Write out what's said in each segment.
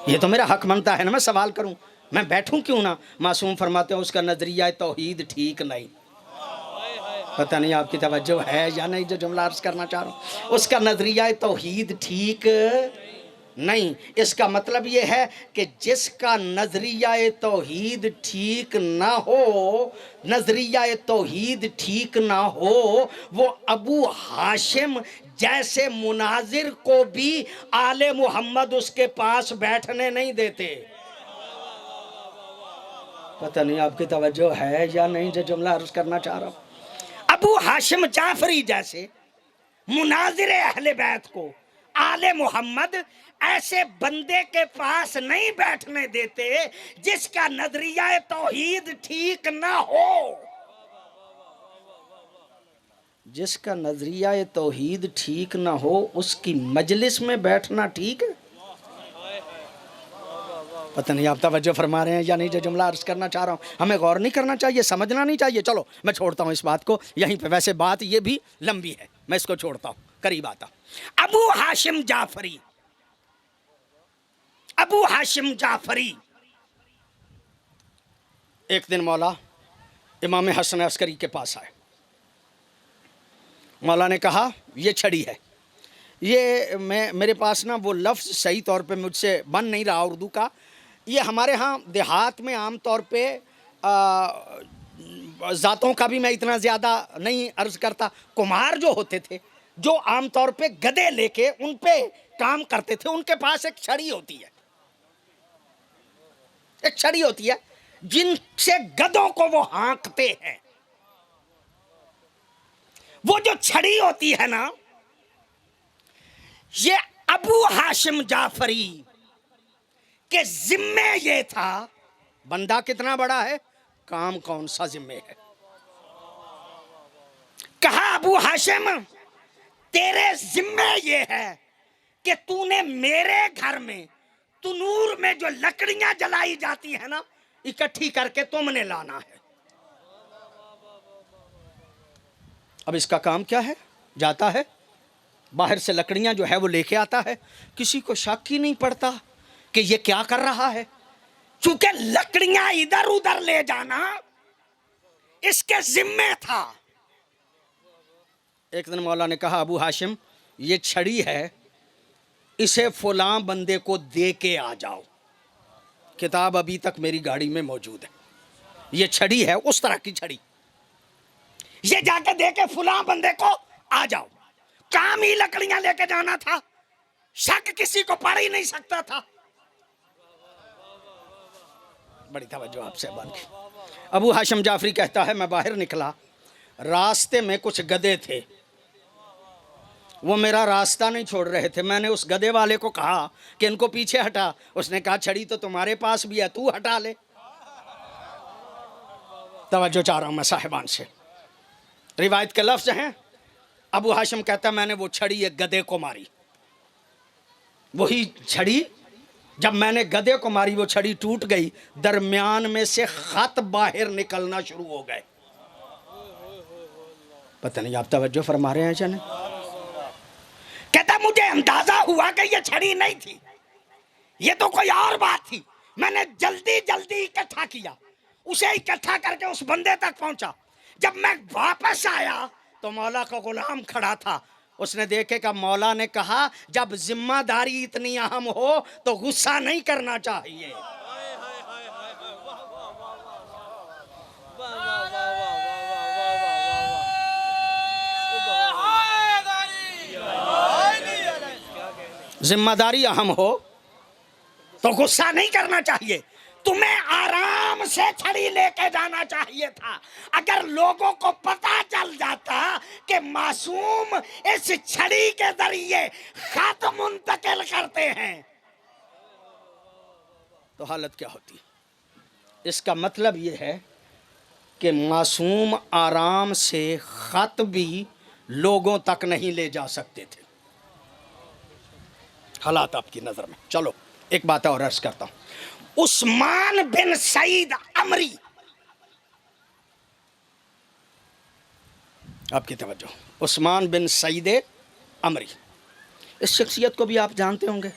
یہ تو میرا حق بنتا ہے نا، میں سوال کروں، میں بیٹھوں کیوں نہ؟ معصوم فرماتے ہیں اس کا نظریہ توحید ٹھیک نہیں۔ پتہ نہیں آپ کی توجہ ہے یا نہیں جو جملہ عرض کرنا چاہ رہا ہوں، اس کا نظریہ توحید ٹھیک نہیں۔ اس کا مطلب یہ ہے کہ جس کا نظریہ توحید ٹھیک نہ ہو، نظریہ توحید ٹھیک نہ ہو، وہ ابو ہاشم جیسے مناظر کو بھی آل محمد اس کے پاس بیٹھنے نہیں دیتے۔ پتہ نہیں آپ کی توجہ ہے یا نہیں جو جملہ عرض کرنا چاہ رہا ہوں۔ ابو ہاشم جعفری جیسے مناظر اہل بیت کو آل محمد ایسے بندے کے پاس نہیں بیٹھنے دیتے جس کا نظریہ توحید ٹھیک نہ ہو۔ جس کا نظریہ توحید ٹھیک نہ ہو اس کی مجلس میں بیٹھنا ٹھیک ہے؟ پتہ نہیں آپ توجہ فرما رہے ہیں یا نہیں جو جملہ عرض کرنا چاہ رہا ہوں۔ ہمیں غور نہیں کرنا چاہیے، سمجھنا نہیں چاہیے؟ چلو میں چھوڑتا ہوں اس بات کو یہیں پہ، ویسے بات یہ بھی لمبی ہے، میں اس کو چھوڑتا ہوں، قریب آتا ہوں۔ ابو ہاشم جعفری، ابو ہاشم جعفری ایک دن مولا امام حسن عسکری کے پاس آئے۔ مولا نے کہا یہ چھڑی ہے، یہ میرے پاس نا وہ لفظ صحیح طور پہ مجھ سے بن نہیں رہا اردو کا، یہ ہمارے ہاں دیہات میں عام طور پہ ذاتوں کا بھی میں اتنا زیادہ نہیں عرض کرتا، کمہار جو ہوتے تھے جو عام طور پہ گدے لے کے ان پہ کام کرتے تھے، ان کے پاس ایک چھڑی ہوتی ہے، ایک چھڑی ہوتی ہے جن سے گدوں کو وہ ہانکتے ہیں۔ وہ جو چھڑی ہوتی ہے نا، یہ ابو ہاشم جعفری کے ذمے یہ تھا، بندہ کتنا بڑا ہے، کام کون سا ذمے ہے۔ کہا ابو ہاشم تیرے ذمے یہ ہے کہ تو نے میرے گھر میں تنور میں جو لکڑیاں جلائی جاتی ہیں نا، اکٹھی کر کے تم نے لانا ہے۔ اب اس کا کام کیا ہے؟ جاتا ہے باہر سے لکڑیاں جو ہے وہ لے کے آتا ہے، کسی کو شک ہی نہیں پڑتا کہ یہ کیا کر رہا ہے، چونکہ لکڑیاں ادھر ادھر لے جانا اس کے ذمے تھا۔ ایک دن مولا نے کہا ابو ہاشم یہ چھڑی ہے، اسے فلاں بندے کو دے کے آ جاؤ، کتاب ابھی تک میری گاڑی میں موجود ہے، یہ چھڑی ہے اس طرح کی چھڑی، یہ جا کے دے کے فلاں بندے کو آ جاؤ۔ کام ہی لکڑیاں لے کے جانا تھا، شک کسی کو پڑ ہی نہیں سکتا تھا۔ بڑی توجہ آپ سے بات کی۔ ابو ہاشم جعفری کہتا ہے میں باہر نکلا، راستے میں کچھ گدے تھے، وہ میرا راستہ نہیں چھوڑ رہے تھے، میں نے اس گدے والے کو کہا کہ ان کو پیچھے ہٹا، اس نے کہا چھڑی تو تمہارے پاس بھی ہے، تو ہٹا لے۔ توجہ چاہ رہا ہوں میں صاحبان سے، روایت کے لفظ ہیں، ابو ہاشم کہتا ہے میں نے وہ چھڑی ایک گدے کو ماری، وہی چھڑی جب میں نے گدے کو ماری وہ چھڑی ٹوٹ گئی، درمیان میں سے خط باہر نکلنا شروع ہو گئے۔ پتہ نہیں آپ توجہ فرما رہے ہیں یا نہیں؟ کہتا مجھے اندازہ ہوا کہ یہ چھڑی نہیں تھی، یہ تو کوئی اور بات تھی، میں نے جلدی جلدی اکٹھا کیا، اسے اکٹھا کر کے اس بندے تک پہنچا۔ جب میں واپس آیا تو مولا کا غلام کھڑا تھا، اس نے دیکھے کہ مولا نے کہا جب ذمہ داری اتنی اہم ہو تو غصہ نہیں کرنا چاہیے۔ ذمہ داری اہم ہو تو غصہ نہیں کرنا چاہیے، تمہیں آرام سے چھڑی لے کے جانا چاہیے تھا۔ اگر لوگوں کو پتہ چل جاتا کہ معصوم اس چھڑی کے ذریعے خط منتقل کرتے ہیں تو حالت کیا ہوتی؟ اس کا مطلب یہ ہے کہ معصوم آرام سے خط بھی لوگوں تک نہیں لے جا سکتے تھے، حالات آپ کی نظر میں۔ چلو ایک بات اور عرض کرتا ہوں، عثمان بن سعید عمری، آپ کی توجہ، عثمان بن سعید عمری، اس شخصیت کو بھی آپ جانتے ہوں گے،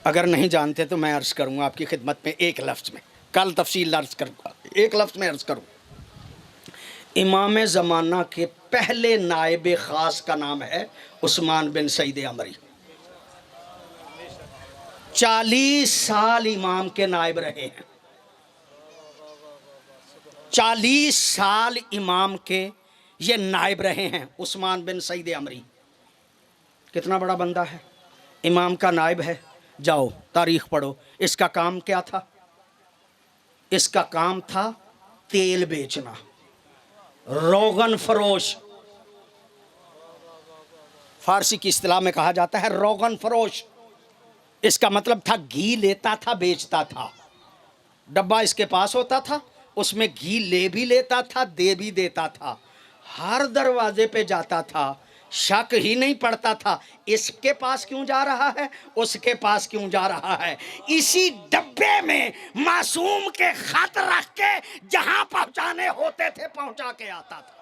اگر نہیں جانتے تو میں عرض کروں آپ کی خدمت میں ایک لفظ میں، کل تفصیل عرض کروں گا، ایک لفظ میں عرض کروں۔ امام زمانہ کے پہلے نائب خاص کا نام ہے عثمان بن سعید عمری۔ 40 سال امام کے نائب رہے ہیں، 40 سال امام کے یہ نائب رہے ہیں عثمان بن سعید عمری۔ کتنا بڑا بندہ ہے، امام کا نائب ہے۔ جاؤ تاریخ پڑھو، اس کا کام کیا تھا؟ اس کا کام تھا تیل بیچنا، روغن فروش، فارسی کی اصطلاح میں کہا جاتا ہے روغن فروش۔ اس کا مطلب تھا گھی لیتا تھا بیچتا تھا، ڈبہ اس کے پاس ہوتا تھا، اس میں گھی لے بھی لیتا تھا دے بھی دیتا تھا، ہر دروازے پہ جاتا تھا، شک ہی نہیں پڑتا تھا اس کے پاس کیوں جا رہا ہے، اس کے پاس کیوں جا رہا ہے۔ اسی ڈبے میں معصوم کے خط رکھ کے جہاں پہنچانے ہوتے تھے پہنچا کے آتا تھا۔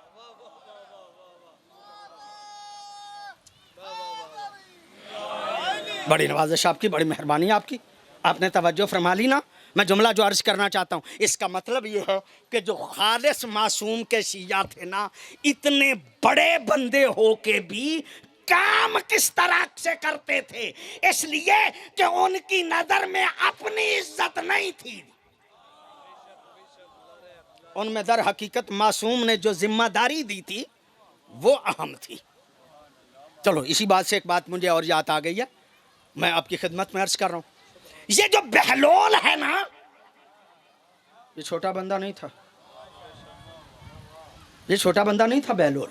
بڑی نوازش آپ کی، بڑی مہربانی آپ کی، آپ نے توجہ فرما لی نا۔ میں جملہ جو عرض کرنا چاہتا ہوں اس کا مطلب یہ ہے کہ جو خالص معصوم کے شیعہ تھے نا، اتنے بڑے بندے ہو کے بھی کام کس طرح سے کرتے تھے، اس لیے کہ ان کی نظر میں اپنی عزت نہیں تھی، ان میں در حقیقت معصوم نے جو ذمہ داری دی تھی وہ اہم تھی۔ چلو اسی بات سے ایک بات مجھے اور یاد آ گئی ہے، میں آپ کی خدمت میں عرض کر رہا ہوں۔ یہ جو بہلول ہے نا، یہ چھوٹا بندہ نہیں تھا، یہ چھوٹا بندہ نہیں تھا بہلول،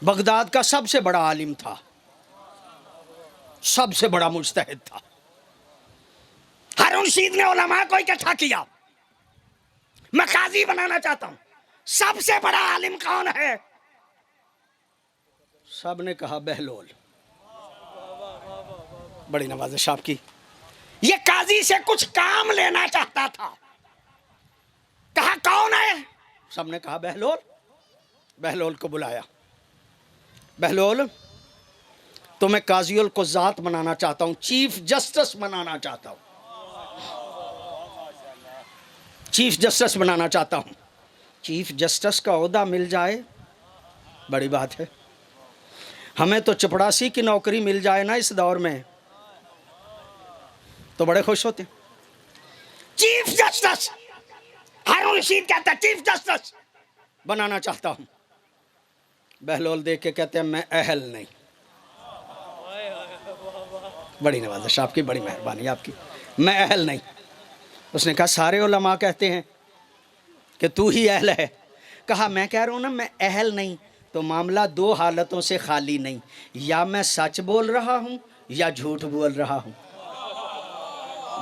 بغداد کا سب سے بڑا عالم تھا، سب سے بڑا مجتہد تھا۔ ہارون رشید نے علماء کو اکٹھا کیا، میں قاضی بنانا چاہتا ہوں، سب سے بڑا عالم کون ہے؟ سب نے کہا بہلول۔ بڑی نوازش آپ کی۔ یہ قاضی سے کچھ کام لینا چاہتا تھا، کہا کون ہے؟ سب نے کہا بہلول۔ بہلول کو بلایا، بہلول تمہیں قاضی القضات بنانا چاہتا ہوں، چیف جسٹس بنانا چاہتا ہوں، چیف جسٹس بنانا چاہتا ہوں۔ چیف جسٹس کا عہدہ مل جائے بڑی بات ہے، ہمیں تو چپڑاسی کی نوکری مل جائے نا اس دور میں تو بڑے خوش ہوتے۔ چیف جسٹس، ہارون رشید کہتا ہے چیف جسٹس بنانا چاہتا ہوں۔ بہلول دیکھ کے کہتے ہیں میں اہل نہیں۔ بڑی نوازش آپ کی، بڑی مہربانی آپ کی، میں اہل نہیں۔ اس نے کہا سارے علماء کہتے ہیں کہ تو ہی اہل ہے۔ کہا میں کہہ رہا ہوں نا میں اہل نہیں، تو معاملہ دو حالتوں سے خالی نہیں، یا میں سچ بول رہا ہوں یا جھوٹ بول رہا ہوں۔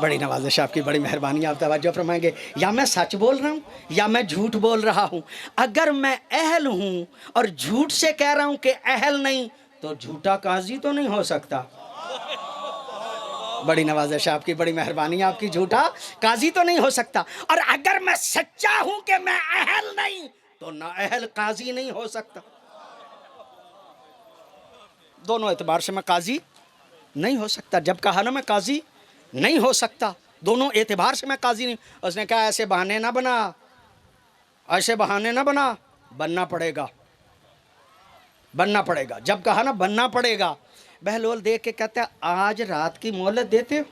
بڑی نوازش آپ کی، بڑی مہربانی، آپ توجہ فرمائیں گے، یا میں سچ بول رہا ہوں یا میں جھوٹ بول رہا ہوں۔ اگر میں اہل ہوں اور جھوٹ سے کہہ رہا ہوں کہ اہل نہیں، تو جھوٹا قاضی تو نہیں ہو سکتا۔ بڑی نوازش آپ کی، بڑی مہربانی آپ کی، جھوٹا قاضی تو نہیں ہو سکتا۔ اور اگر میں سچا ہوں کہ میں اہل نہیں، تو نہ اہل قاضی نہیں ہو سکتا۔ دونوں اعتبار سے میں قاضی نہیں ہو سکتا۔ جب کہا نا میں قاضی نہیں ہو سکتا، دونوں اعتبار سے میں قاضی نہیں۔ اس نے کہا ایسے بہانے نہ بنا، ایسے بہانے نہ بنا، بننا پڑے گا، بننا پڑے گا۔ جب کہا نا بننا پڑے گا، بہلول دیکھ کے کہتا ہے آج رات کی مہلت دیتے ہو،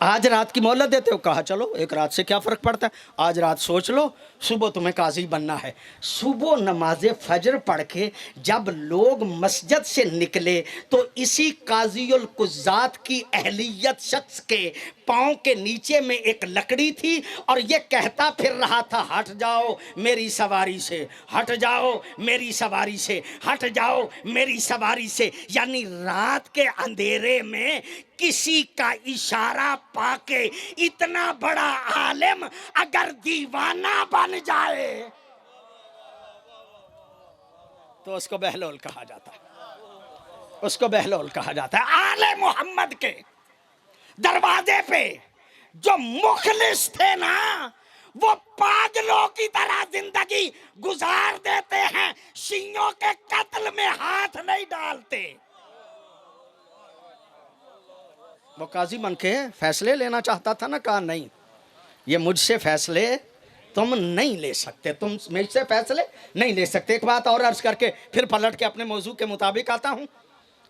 آج رات کی مہلت دیتے ہو؟ کہا چلو ایک رات سے کیا فرق پڑتا ہے، آج رات سوچ لو، صبح تمہیں قاضی بننا ہے۔ صبح نماز فجر پڑھ کے جب لوگ مسجد سے نکلے تو اسی قاضی القضات کی اہلیت شخص کے پاؤں کے نیچے میں ایک لکڑی تھی، اور یہ کہتا پھر رہا تھا ہٹ جاؤ میری سواری سے، ہٹ جاؤ میری سواری سے، ہٹ جاؤ میری سواری سے۔ یعنی رات کے اندھیرے میں کسی کا اشارہ پا کے اتنا بڑا عالم اگر دیوانہ بن جائے تو اس کو بہلول کہا جاتا ہے، اس کو بہلول کہا جاتا ہے۔ آل محمد کے دروازے پہ جو مخلص تھے نا، وہ پاگلوں کی طرح زندگی گزار دیتے ہیں، شیعوں کے قتل میں ہاتھ نہیں ڈالتے۔ وہ قاضی بن کے فیصلے لینا چاہتا تھا نا، کہا نہیں، یہ مجھ سے فیصلے تم نہیں لے سکتے، تم مجھ سے فیصلے نہیں لے سکتے۔ ایک بات اور عرض کر کے پھر پلٹ کے اپنے موضوع کے مطابق آتا ہوں۔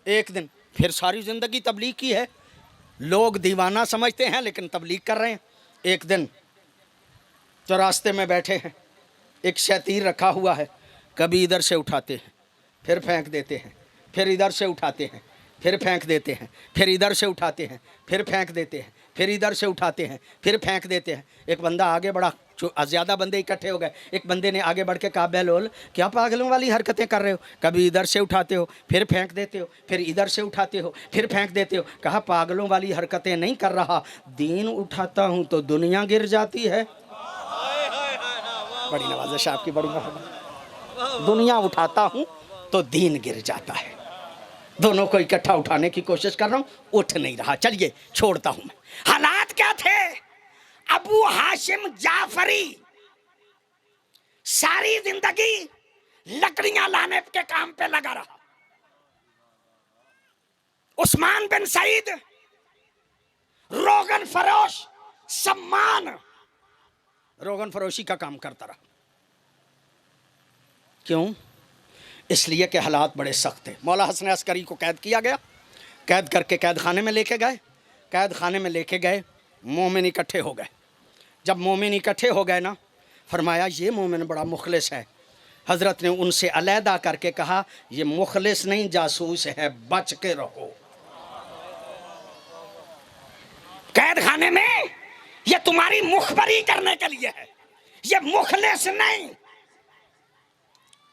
ایک دن پھر ساری زندگی تبلیغ کی ہے، لوگ دیوانہ سمجھتے ہیں لیکن تبلیغ کر رہے ہیں۔ ایک دن تو راستے میں بیٹھے ہیں، ایک شتیر رکھا ہوا ہے، کبھی ادھر سے اٹھاتے ہیں پھر پھینک دیتے ہیں، پھر ادھر سے اٹھاتے ہیں پھر پھینک دیتے ہیں، پھر ادھر سے اٹھاتے ہیں پھر پھینک دیتے ہیں، پھر ادھر سے اٹھاتے ہیں پھر پھینک دیتے ہیں۔ ایک بندہ آگے بڑھا، زیادہ بندے اکٹھے ہو گئے، ایک بندے نے آگے بڑھ کے کہا بہلول کیا پاگلوں والی حرکتیں کر رہے ہو، کبھی ادھر سے اٹھاتے ہو پھر پھینک دیتے ہو، پھر ادھر سے اٹھاتے ہو پھر پھینک دیتے ہو۔ کہا پاگلوں والی حرکتیں نہیں کر رہا، دین اٹھاتا ہوں تو دنیا گر جاتی ہے۔ بڑی نوازش آپ کی، بڑی مہربانی۔ دنیا اٹھاتا ہوں تو دین گر جاتا ہے، دونوں کو اکٹھا اٹھانے کی کوشش کر رہا ہوں، اٹھ نہیں رہا، چلیے چھوڑتا ہوں میں۔ حالات کیا تھے؟ ابو ہاشم جعفری ساری زندگی لکڑیاں لانے کے کام پہ لگا رہا۔ عثمان بن سعید روغن فروش، سمان روغن فروشی کا کام کرتا رہا۔ کیوں؟ اس لیے کہ حالات بڑے سخت تھے۔ مولا حسن عسکری کو قید کیا گیا، قید کر کے قید خانے میں لے کے گئے، قید خانے میں لے کے گئے، مومن اکٹھے ہو گئے۔ جب مومن اکٹھے ہو گئے نا، فرمایا یہ مومن بڑا مخلص ہے۔ حضرت نے ان سے علیحدہ کر کے کہا یہ مخلص نہیں جاسوس ہے، بچ کے رہو۔ قید خانے میں یہ تمہاری مخبری کرنے کے لیے ہے، یہ مخلص نہیں۔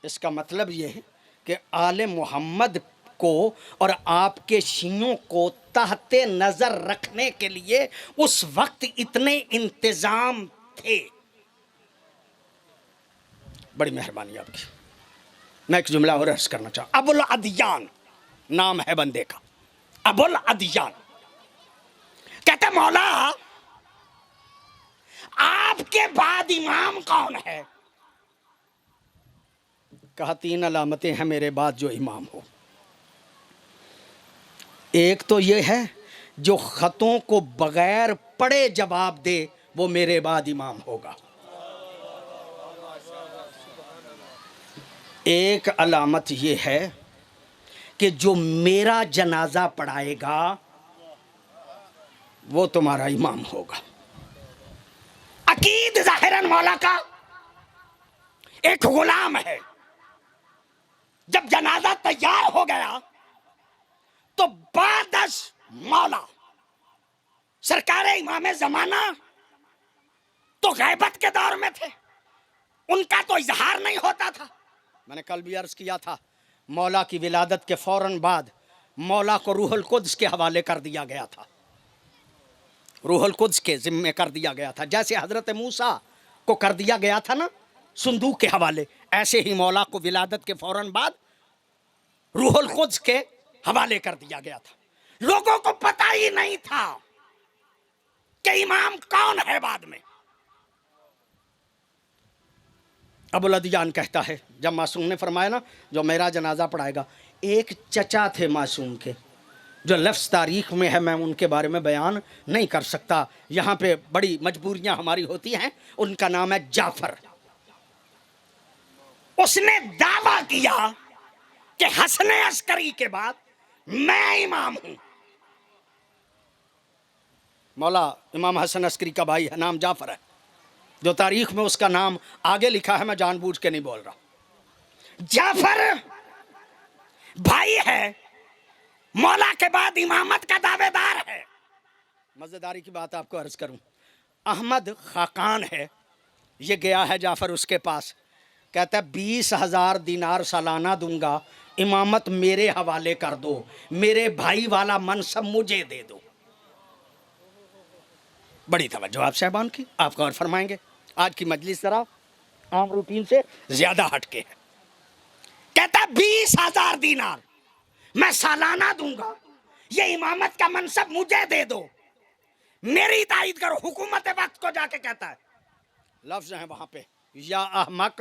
اس کا مطلب یہ ہے کہ آل محمد کو اور آپ کے شیعوں کو تحت نظر رکھنے کے لیے اس وقت اتنے انتظام تھے۔ بڑی مہربانی آپ کی۔ میں ایک جملہ اور عرض کرنا چاہوں۔ ابو العدیان نام ہے بندے کا، ابو العدیان کہتے مولا آپ کے بعد امام کون ہے؟ کہا 3 علامتیں ہیں میرے بعد جو امام ہو۔ ایک تو یہ ہے جو خطوں کو بغیر پڑھے جواب دے، وہ میرے بعد امام ہوگا۔ ایک علامت یہ ہے کہ جو میرا جنازہ پڑھائے گا وہ تمہارا امام ہوگا۔ عقید ظاہراً مولا کا ایک غلام ہے۔ جب جنازہ تیار ہو گیا تو بعد از مولا سرکار امام زمانہ تو غیبت کے دور میں تھے، ان کا تو اظہار نہیں ہوتا تھا۔ میں نے کل بھی عرض کیا تھا، مولا کی ولادت کے فوراً بعد مولا کو روح القدس کے حوالے کر دیا گیا تھا، روح القدس کے ذمے کر دیا گیا تھا۔ جیسے حضرت موسیٰ کو کر دیا گیا تھا نا صندوق کے حوالے، ایسے ہی مولا کو ولادت کے فوراً بعد روح القدس کے حوالے کر دیا گیا تھا۔ لوگوں کو پتہ ہی نہیں تھا کہ امام کون ہے بعد میں۔ ابو العدیان کہتا ہے جب معصوم نے فرمایا نا جو میرا جنازہ پڑھائے گا، ایک چچا تھے معصوم کے جو لفظ تاریخ میں ہے، میں ان کے بارے میں بیان نہیں کر سکتا، یہاں پہ بڑی مجبوریاں ہماری ہوتی ہیں۔ ان کا نام ہے جعفر۔ اس نے دعویٰ کیا کہ حسن عسکری کے بعد میں امام ہوں۔ مولا امام حسن عسکری کا بھائی ہے، نام جعفر ہے، جو تاریخ میں اس کا نام آگے لکھا ہے، میں جان بوجھ کے نہیں بول رہا۔ جعفر بھائی ہے، مولا کے بعد امامت کا دعوے دار ہے۔ مزیداری کی بات آپ کو عرض کروں، احمد خاقان ہے، یہ گیا ہے جعفر اس کے پاس، کہتا ہے 20,000 دینار سالانہ دوں گا، امامت میرے حوالے کر دو، میرے بھائی والا منصب مجھے دے دو۔ بڑی توجہ آپ صاحبان کی، آپ غور فرمائیں گے۔ آج کی مجلس ذرا عام روٹین سے زیادہ ہٹ کے ہے۔ کہتا 20,000 دینار میں سالانہ دوں گا، یہ امامت کا منصب مجھے دے دو، میری تائید کرو۔ حکومت وقت کو جا کے کہتا ہے، لفظ ہیں وہاں پہ، یا احمق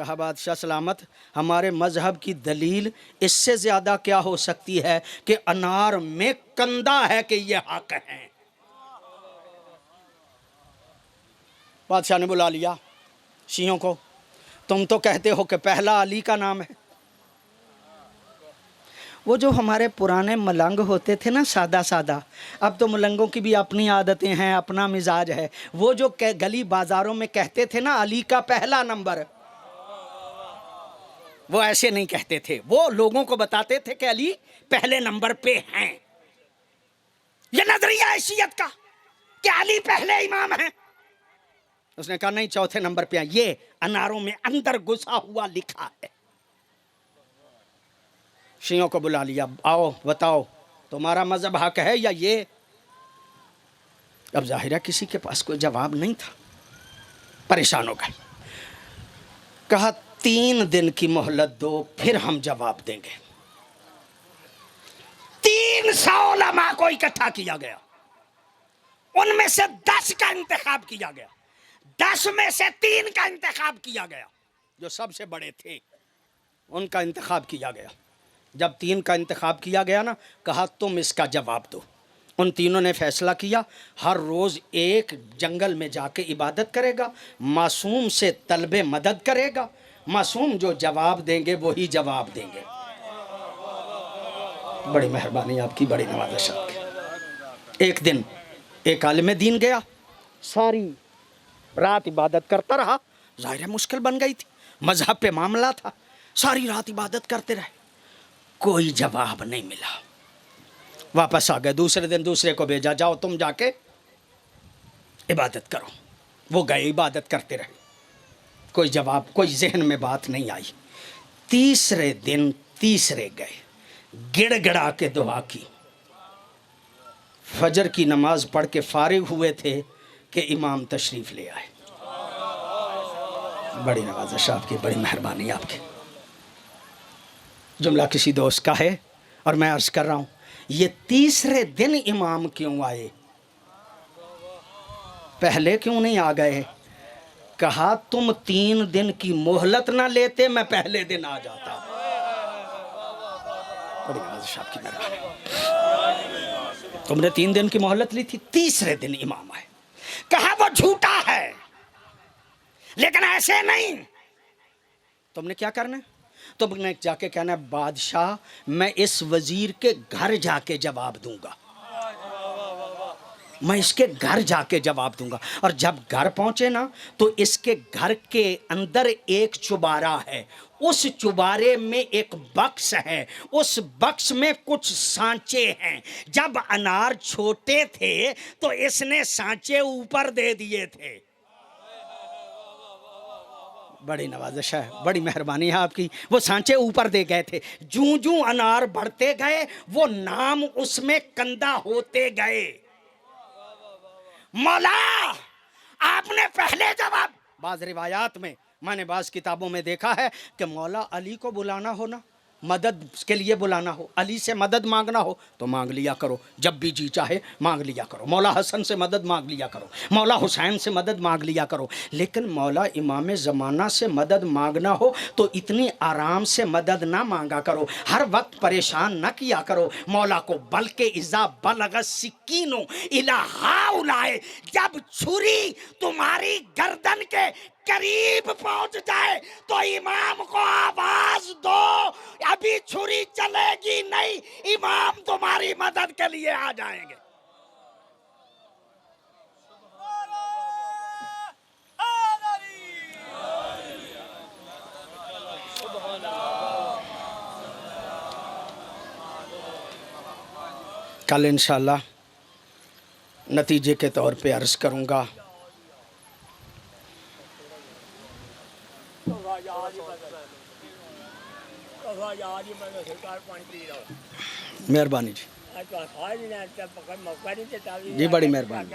کہا بادشاہ سلامت ہمارے مذہب کی دلیل اس سے زیادہ کیا ہو سکتی ہے کہ انار میں کندہ ہے کہ یہ حق ہیں۔ بادشاہ نے بلا لیا شیعوں کو، تم تو کہتے ہو کہ پہلا علی کا نام ہے۔ وہ جو ہمارے پرانے ملنگ ہوتے تھے نا سادہ سادہ، اب تو ملنگوں کی بھی اپنی عادتیں ہیں، اپنا مزاج ہے، وہ جو گلی بازاروں میں کہتے تھے نا علی کا پہلا نمبر، وہ ایسے نہیں کہتے تھے، وہ لوگوں کو بتاتے تھے کہ علی پہلے نمبر پہ ہیں۔ یہ نظریہ ہے شیعت کا کہ علی پہلے امام ہیں۔ اس نے کہا نہیں، چوتھے نمبر پہ ہیں، یہ اناروں میں اندر گھسا ہوا لکھا ہے۔ شیعوں کو بلا لیا، آؤ بتاؤ تمہارا مذہب حق ہے یا یہ؟ اب ظاہرہ کسی کے پاس کوئی جواب نہیں تھا، پریشان ہو گئے۔ کہا 3 دن کی مہلت دو پھر ہم جواب دیں گے۔ 300 علماء کو اکٹھا کیا گیا، ان میں سے 10 کا انتخاب کیا گیا، 10 میں سے 3 کا انتخاب کیا گیا، جو سب سے بڑے تھے ان کا انتخاب کیا گیا۔ جب 3 کا انتخاب کیا گیا نا، کہا تم اس کا جواب دو۔ ان تینوں نے فیصلہ کیا ہر روز ایک جنگل میں جا کے عبادت کرے گا، معصوم سے طلب مدد کرے گا، معصوم جو جواب دیں گے وہی جواب دیں گے۔ بڑی مہربانی آپ کی، بڑی نوازش آپ کی۔ ایک دن ایک عالم دین گیا، ساری رات عبادت کرتا رہا، ظاہر مشکل بن گئی تھی، مذہب پہ معاملہ تھا، ساری رات عبادت کرتے رہے، کوئی جواب نہیں ملا۔ واپس آ گئے، دوسرے دن دوسرے کو بھیجا، جاؤ تم جا کے عبادت کرو۔ وہ گئے عبادت کرتے رہے، کوئی جواب، کوئی ذہن میں بات نہیں آئی۔ تیسرے دن تیسرے گئے، گڑ گڑا کے دعا کی، فجر کی نماز پڑھ کے فارغ ہوئے تھے کہ امام تشریف لے آئے۔ بڑی نوازش آپ کی، بڑی مہربانی آپ کی۔ جملہ کسی دوست کا ہے اور میں عرض کر رہا ہوں، یہ تیسرے دن امام کیوں آئے؟ پہلے کیوں نہیں آ گئے؟ کہا تم 3 دن کی مہلت نہ لیتے میں پہلے دن آ جاتا۔ بڑی نوازش آپ کی مہربانی۔ تم نے 3 دن کی مہلت لی تھی، تیسرے دن امام آئے۔ کہا وہ جھوٹا ہے لیکن ایسے نہیں، تم نے کیا کرنا ہے؟ تم نے جا کے کہنا ہے بادشاہ میں اس وزیر کے گھر جا کے جواب دوں گا، میں اس کے گھر جا کے جواب دوں گا۔ اور جب گھر پہنچے نا تو اس کے گھر کے اندر ایک چبارہ ہے، اس چبارے میں ایک بکس ہے، اس بکس میں کچھ سانچے ہیں۔ جب انار چھوٹے تھے تو اس نے سانچے اوپر دے دیے تھے۔ بڑی نوازش ہے، بڑی مہربانی ہے آپ کی، وہ سانچے اوپر دے گئے تھے۔ جوں جوں انار بڑھتے گئے وہ نام اس میں کندہ ہوتے گئے۔ مولا آپ نے پہلے جواب، بعض روایات میں نے بعض کتابوں میں دیکھا ہے کہ مولا علی کو بلانا ہو نا، مدد کے لیے بلانا ہو، علی سے مدد مانگنا ہو تو مانگ لیا کرو، جب بھی جی چاہے مانگ لیا کرو، مولا حسن سے مدد مانگ لیا کرو، مولا حسین سے مدد مانگ لیا کرو، لیکن مولا امام زمانہ سے مدد مانگنا ہو تو اتنی آرام سے مدد نہ مانگا کرو، ہر وقت پریشان نہ کیا کرو مولا کو، بلکہ اذا بلغ السکین الی ہؤلاء، جب چھری تمہاری گردن کے قریب پہنچ جائے تو امام کو آواز دو، ابھی چھری چلے گی نہیں، امام تمہاری مدد کے لیے آ جائیں گے۔ کل انشاءاللہ نتیجے کے طور پہ عرض کروں گا، مہربانی جی، جی بڑی مہربانی۔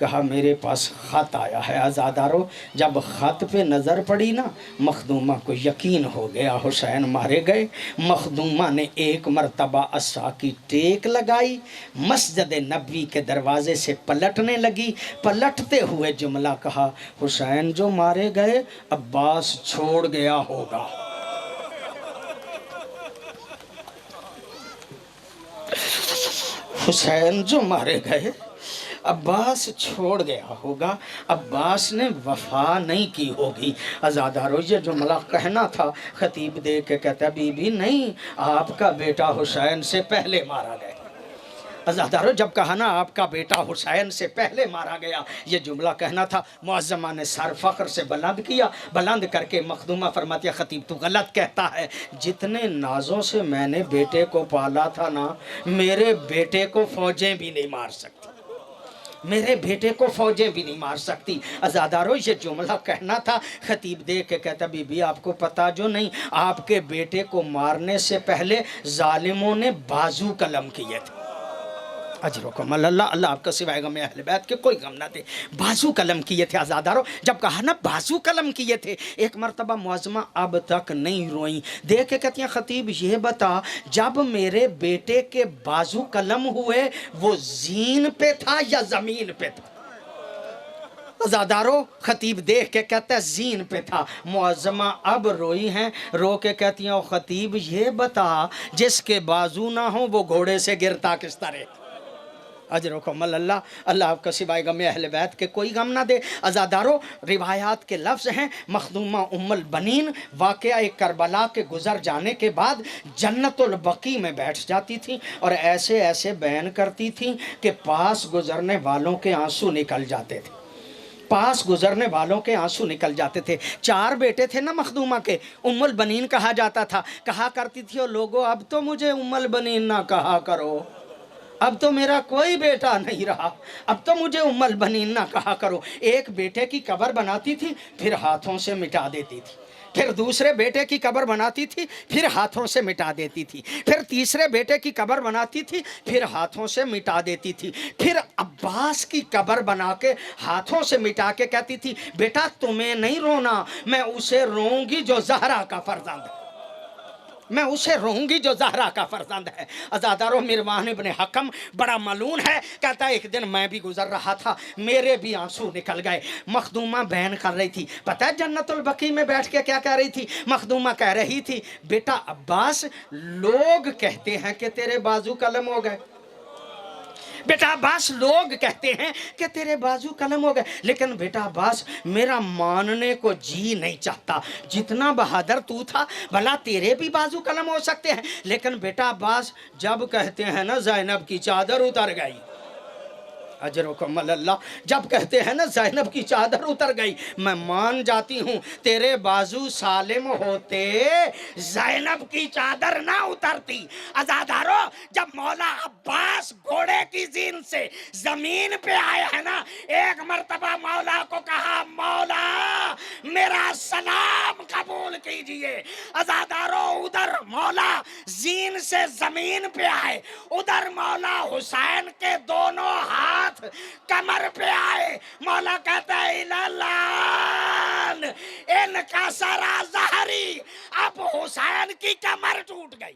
کہا میرے پاس خط آیا ہے عزادارو. جب خط پہ نظر پڑی نا مخدومہ کو یقین ہو گیا حسین مارے گئے. مخدومہ نے ایک مرتبہ عصا کی ٹیک لگائی, مسجد نبوی کے دروازے سے پلٹنے لگی. پلٹتے ہوئے جملہ کہا حسین جو مارے گئے عباس چھوڑ گیا ہوگا. حسین جو مارے گئے عباس چھوڑ گیا ہوگا, عباس نے وفا نہیں کی ہوگی. عزادارو یہ جملہ کہنا تھا. خطیب دیکھ کے کہتا ہے بی بی نہیں, آپ کا بیٹا حسین سے پہلے مارا گیا. عزادارو جب کہا نا آپ کا بیٹا حسین سے پہلے مارا گیا, یہ جملہ کہنا تھا. معظمہ نے سر فخر سے بلند کیا, بلند کر کے مخدومہ فرماتی ہے خطیب تو غلط کہتا ہے. جتنے نازوں سے میں نے بیٹے کو پالا تھا نا, میرے بیٹے کو فوجیں بھی نہیں مار سکتی, میرے بیٹے کو فوجیں بھی نہیں مار سکتی. عزادارو یہ جملہ کہنا تھا. خطیب دیکھ کے کہتا بی بی آپ کو پتا جو نہیں, آپ کے بیٹے کو مارنے سے پہلے ظالموں نے بازو قلم کیے تھے. اجرکم اللہ, اللہ آپ کا سوائے غم اہل بیت کے کوئی غم نہ دے. بازو قلم کیے تھے عزادارو. جب کہا نا بازو قلم کیے تھے, ایک مرتبہ معظمہ اب تک نہیں روئیں. دیکھ کے کہتی ہیں خطیب یہ بتا جب میرے بیٹے کے بازو قلم ہوئے وہ زین پہ تھا یا زمین پہ تھا؟ عزادارو خطیب دیکھ کے کہتا ہے زین پہ تھا. معظمہ اب روئی ہیں, رو کے کہتی ہیں او خطیب یہ بتا جس کے بازو نہ ہوں وہ گھوڑے سے گرتا کس طرح؟ اجرکم اللہ, اللہ آپ کا سوائے غم اہل بیت کے کوئی غم نہ دے. عزادارو روایات کے لفظ ہیں مخدومہ ام البنین واقعہ کربلا کے گزر جانے کے بعد جنت البقیع میں بیٹھ جاتی تھیں اور ایسے ایسے بیان کرتی تھیں کہ پاس گزرنے والوں کے آنسو نکل جاتے تھے, پاس گزرنے والوں کے آنسو نکل جاتے تھے. 4 بیٹے تھے نا مخدومہ کے, ام البنین کہا جاتا تھا. کہا کرتی تھی او لوگو اب تو مجھے ام البنین نہ کہا کرو, اب تو میرا کوئی بیٹا نہیں رہا, اب تو مجھے ام البنین نہ کہا کرو. ایک بیٹے کی قبر بناتی تھی پھر ہاتھوں سے مٹا دیتی تھی, پھر دوسرے بیٹے کی قبر بناتی تھی پھر ہاتھوں سے مٹا دیتی تھی, پھر تیسرے بیٹے کی قبر بناتی تھی پھر ہاتھوں سے مٹا دیتی تھی, پھر عباس کی قبر بنا کے ہاتھوں سے مٹا کے کہتی تھی بیٹا تمہیں نہیں رونا, میں اسے روں گی جو زہرا کا فرزند ہے, میں اسے رہوں گی جو زہرا کا فرزند ہے. عزادارو مروان ابن حکم بڑا ملون ہے, کہتا ہے ایک دن میں بھی گزر رہا تھا, میرے بھی آنسو نکل گئے. مخدومہ بیان کر رہی تھی, پتہ ہے جنت البقیع میں بیٹھ کے کیا کہہ رہی تھی؟ مخدومہ کہہ رہی تھی بیٹا عباس لوگ کہتے ہیں کہ تیرے بازو قلم ہو گئے, بیٹا عباس لوگ کہتے ہیں کہ تیرے بازو قلم ہو گئے, لیکن بیٹا عباس میرا ماننے کو جی نہیں چاہتا, جتنا بہادر تو تھا بھلا تیرے بھی بازو قلم ہو سکتے ہیں. لیکن بیٹا عباس جب کہتے ہیں نا زینب کی چادر اتر گئی, اجرکم اللہ, جب کہتے ہیں نا زینب کی چادر اتر گئی, میں مان جاتی ہوں تیرے بازو سالم ہوتے زینب کی چادر نہ اترتی. عزادارو جب مولا عباس گھوڑے کی زین سے زمین پہ آئے ہیں نا, ایک مرتبہ مولا کو کہا مولا میرا سلام قبول کیجئے. عزادارو ادھر مولا زین سے زمین پہ آئے, ادھر مولا حسین کے دونوں ہاتھ کمر پہ آئے. مولا کہتا ہے الالان ان کا سارا ظہری, اب حسین کی کمر ٹوٹ گئی.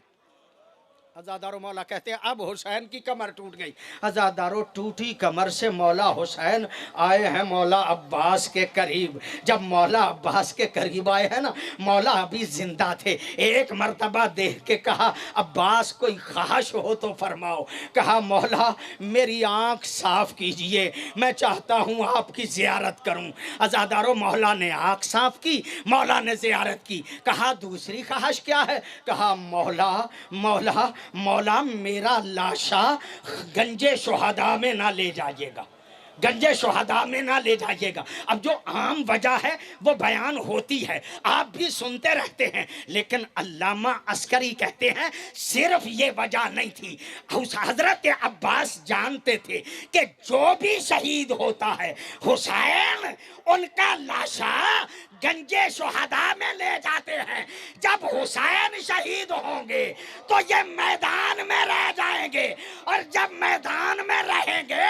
عزادارو مولا کہتے ہیں اب حسین کی کمر ٹوٹ گئی. عزادارو ٹوٹی کمر سے مولا حسین آئے ہیں مولا عباس کے قریب. جب مولا عباس کے قریب آئے ہیں نا, مولا ابھی زندہ تھے. ایک مرتبہ دیکھ کے کہا عباس کوئی خواہش ہو تو فرماؤ. کہا مولا میری آنکھ صاف کیجئے, میں چاہتا ہوں آپ کی زیارت کروں. عزادارو مولا نے آنکھ صاف کی, مولا نے زیارت کی. کہا دوسری خواہش کیا ہے؟ کہا مولا مولا مولا میرا لاشا گنج شہداء میں نہ لے جائیے گا, گنج شہداء میں نہ لے جائیے گا. اب جو عام وجہ ہے وہ بیان ہوتی ہے, آپ بھی سنتے رہتے ہیں, لیکن علامہ عسکری کہتے ہیں صرف یہ وجہ نہیں تھی. حضرت عباس جانتے تھے کہ جو بھی شہید ہوتا ہے حسین ان کا لاشا گنج شہداء میں لے جاتے ہیں. جب حسین شہید ہوں گے تو یہ میدان میں رہ جائیں گے, اور جب میدان میں رہیں گے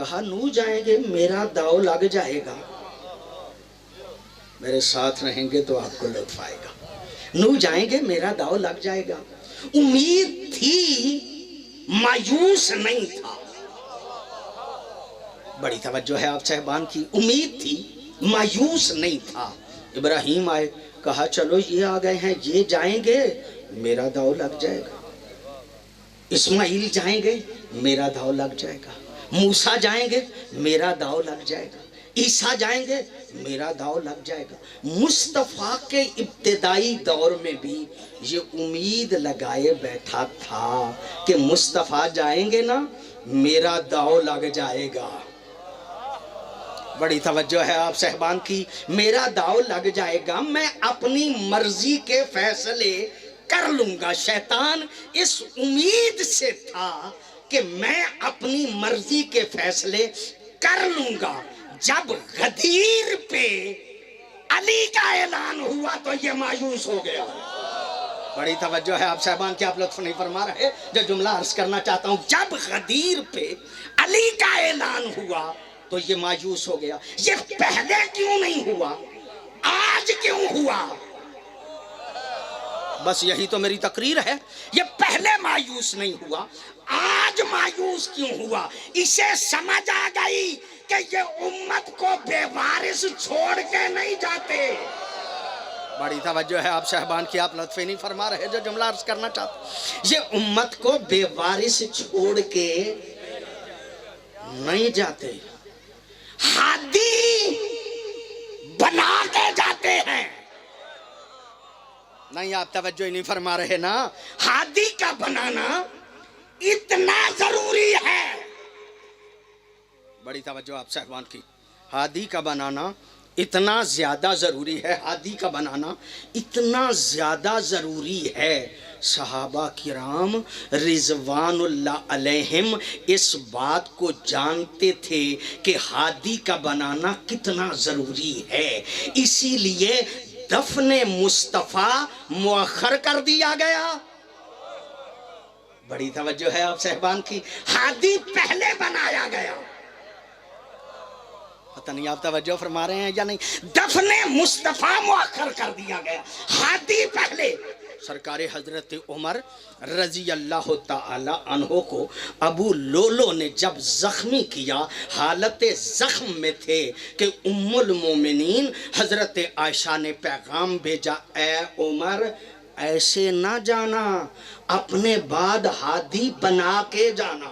کہا نو جائیں گے میرا داؤ لگ جائے گا، میرے ساتھ رہیں گے تو آپ کو لطف آئے گا، نو جائیں گے میرا داؤ لگ جائے گا۔ امید تھی، مایوس نہیں تھا۔ بڑی توجہ ہے آپ صاحبان کی، امید تھی مایوس نہیں تھا۔ ابراہیم آئے، کہا چلو یہ آ گئے ہیں، یہ جائیں گے میرا داؤ لگ جائے گا، اسماعیل جائیں گے میرا داؤ لگ جائے گا، موسیٰ جائیں گے میرا داؤ لگ جائے گا، عیسیٰ جائیں گے میرا داؤ لگ جائے گا۔ مصطفیٰ کے ابتدائی دور میں بھی یہ امید لگائے بیٹھا تھا کہ مصطفیٰ جائیں گے نا میرا داؤ لگ جائے گا۔ بڑی توجہ ہے آپ صاحبان کی، میرا داؤ لگ جائے گا، میں اپنی مرضی کے فیصلے کر لوں گا۔ شیطان اس امید سے تھا کہ میں اپنی مرضی کے فیصلے کر لوں گا۔ جب غدیر پہ علی کا اعلان ہوا تو یہ مایوس ہو گیا۔ بڑی توجہ ہے آپ صاحبان کی، آپ لطف نہیں فرما رہے، جو جملہ عرض کرنا چاہتا ہوں، جب غدیر پہ علی کا اعلان ہوا تو یہ مایوس ہو گیا۔ یہ پہلے کیوں نہیں ہوا، آج کیوں ہوا؟ بس یہی تو میری تقریر ہے، یہ پہلے مایوس نہیں ہوا، آج مایوس کیوں ہوا؟ اسے سمجھ آ گئی کہ یہ امت کو بے وارث چھوڑ کے نہیں جاتے۔ بڑی توجہ ہے آپ صاحبان کی، آپ لطف نہیں فرما رہے، جو جملہ عرض کرنا چاہتا، یہ امت کو بے وارث چھوڑ کے نہیں جاتے، ہادی بنا کے جاتے ہیں۔ نہیں آپ توجہ ہی نہیں فرما رہے نا، ہادی کا بنانا اتنا ضروری ہے۔ بڑی توجہ آپ صاحبان کی، ہادی کا بنانا اتنا زیادہ ضروری ہے، ہادی کا بنانا اتنا زیادہ ضروری ہے۔ صحابہ کرام رضوان اللہ علیہم اس بات کو جانتے تھے کہ ہادی کا بنانا کتنا ضروری ہے، اسی لیے دفن مصطفیٰ مؤخر کر دیا گیا۔ بڑی توجہ ہے آپ صاحبان کی، ہادی پہلے بنایا گیا۔ پتہ نہیں آپ توجہ فرما رہے ہیں یا نہیں، دفن مصطفیٰ مؤخر کر دیا گیا، ہادی پہلے۔ سرکار حضرت عمر رضی اللہ تعالی عنہ کو ابو لولو نے جب زخمی کیا، حالت زخم میں تھے کہ ام المومنین حضرت عائشہ نے پیغام بھیجا، اے عمر ایسے نہ جانا، اپنے بعد ہادی بنا کے جانا۔